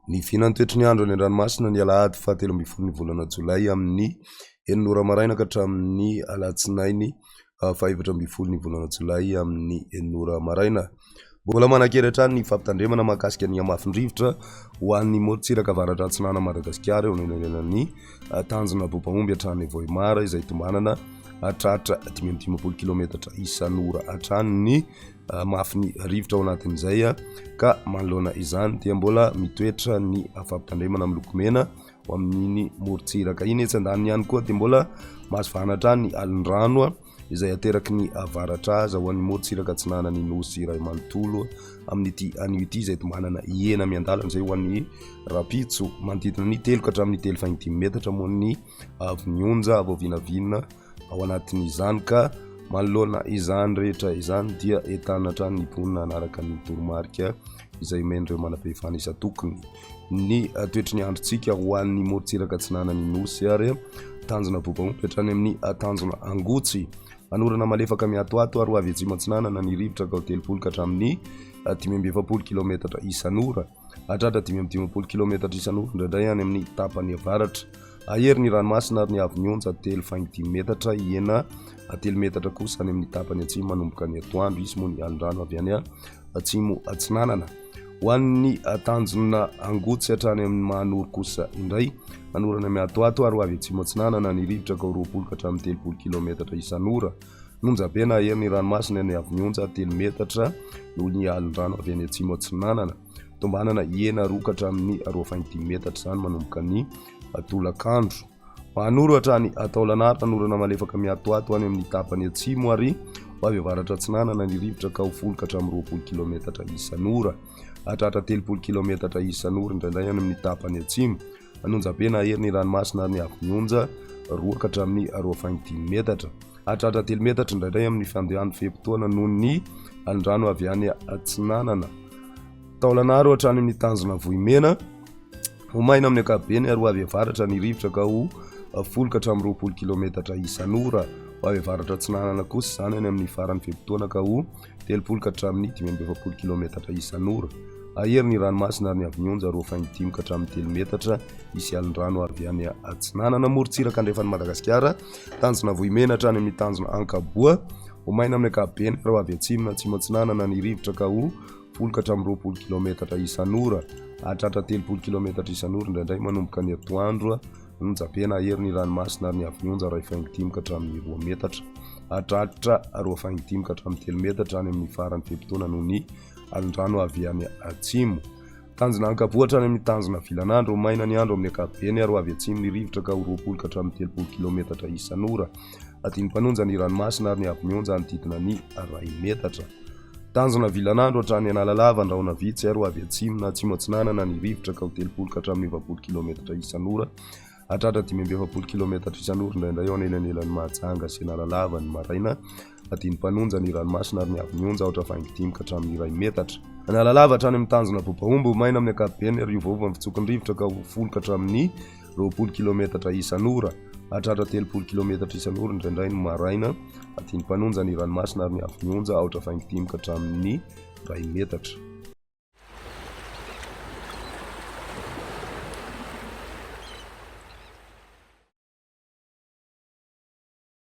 Ny fihinan'ny toetry ny andro any an-dranomasina ny alahady 17 ny volana Jolay amin'ny 9 maraina ka hatramin'ny alatsinainy 14 ny volana Jolay amin'ny 9 maraina. Mbola manan-kely hatrany ny fampitandremana mahakasika ny hamafin-drivotra ho an'ny morontsiraka avaratra atsinana Madagasikara eo anelanelan'ny tanjona Bobahomby hatrany Vohimara izay tombanana hatratra 5 kilometatra isan'ora hatrany ny mafy rivotra ao anatin'izay ka manoloana izany dia mbola mitoetra ny fampitandremana amin'ny lokomena ho amin'iny morontsiraka iny. Etsy andaniny ihany koa dia mbola mahasivana hatrany ny alin-drano izay ateraky ny avaratra aza ho an'ny morontsiraka atsinana ny Nosy Iray manontolo amin'ity anio ity izay tombanana Ihena miandalana izay ho an'ny Rapitso manodidina ny 3 ka hatramin'ny 3.5 metatra moa ny avy-nionja avovinavina ao anatin'izany ka manoloana izany rehetra izany dia entana hatrany ny mponina anaraka ny toromarika izay men'ireo manam-pehefana isa-tokony. Ny toetry ny androntsika ho an'ny morontsiraka atsinana ny Nosy ary tanjona Bobahomby hatrany amin'ny tanjona Angotsy manorana malefaka miatoato ary ho avy atsimo atsinanana ny rivotra ka 30 ka hatramin'ny 17 kilometatra isan'ora hatratra 5 kilometatra isan'ora indraindray any amin'ny tapany avaratra. Ahery ny ranomasina ary ny avy-nionja 3.5 metatra Ihena 3 metatra kosa any amin'ny tapany atsimo manomboka ny atoandro izy moa ny alin-drano avy any atsimo atsinanana. Ho an'ny tanjona Angotsy hatrany amin'ny Mahanoro kosa indray manorana miatoato ary ho avy atsimo atsinanana ny rivotra ka 20 ka hatramin'ny 30 kilometatra isan'ora. Nonjabena ahery ny ranomasina ny avy-nionja 3 metatra noho ny alin-drano avy any atsimo atsinanana tombanana Ihena 2 ka hatramin'ny 2.5 metatra izany manomboka ny tolakandro. Mahanoro hatrany Taolagnaro manorana malefaka miatoato any amin'ny tapany atsimo ary ho avy avaratra atsinanana ny rivotra ka 10 ka hatramin'ny 20 kilometatra isan'ora hatratra 30 kilometatra isan'ora indraindray any amin'ny tapany atsimo. Anonjabena ahery ny ranomasina ary ny avy-nionja 2 ka hatramin'ny 2.5 metatra hatratra 3 metatra indraindray amin'ny fandehan'ny fe-potoana noho ny alin-drano avy any atsinanana. Taolagnaro hatrany amin'ny tanjona Vohimena ho maina amin'ny ankapobeny ary ho avy avaratra ny rivotra ka ho 10 ka hatramin'ny 20 kilometatra isan'ora ho avy avaratra atsinanana kosa izany any amin'ny faran'ny fe-potoana ka ho 30 ka hatramin'ny 15 kilometatra isan'ora. Ahery ny ranomasina ary ny avy-nionja 2.5 ka hatramin'ny 3 metatra isy alin-drano avy any atsinanana. Morontsiraka andrefan'ny Madagasikara tanjona Vohimena hatrany amin'ny tanjona Ankaboa ho maina amin'ny ankapobeny ary ho avy atsimo atsimo atsinanana ny rivotra ka ho 10 ka hatramin'ny 20 kilometatra isan'ora hatratra 30 kilometatra isan'ora indraindray manomboka ny atoandro. Nonjabena ahery ny ranomasina ary ny avy-nionja 2.5 ka hatramin'ny 2 metatra hatratra 2.5 ka hatramin'ny 3 metatra any amin'ny faran'ny fe-potoana noho ny alin-drano avy any atsimo. Tanjona Ankaboa hatrany amin'ny tanjona Vilanandro ho maina ny andro amin'ny ankapobeny ary ho avy atsimo ny rivotra ka ho 20 ka hatramin'ny 30 kilometatra isan'ora. Tiany mpanonja ny ranomasina ary ny avy-nionja anodidina ny 1 metatra. Tanjona Vilanandro hatrany Analalava Andrahona Vitsy ary ho avy atsimo na atsimo atsinanana ny rivotra ka ho 30 ka hatramin'ny 20 kilometatra isan'ora hatratra 15 kilometatra isan'ora indraindray eo anelanelan'ny Mahajanga sy Analalava ny maraina. Tiany mpanonja ny ranomasina ary ny avy-nionja 5 ka hatramin'ny 1 metatra. Analalava hatrany amin'ny tanjona Bobahomby ho maina amin'ny ankapobeny ary ovaova amin'ny fitsokony rivotra ka ho 10 ka hatramin'ny 20 kilometatra isan'ora hatratra 30 kilometatra isan'ora indraindray ny maraina. Tiany mpanonja ny ranomasina ary ny avy-nionja 5 ka hatramin'ny 1 metatra.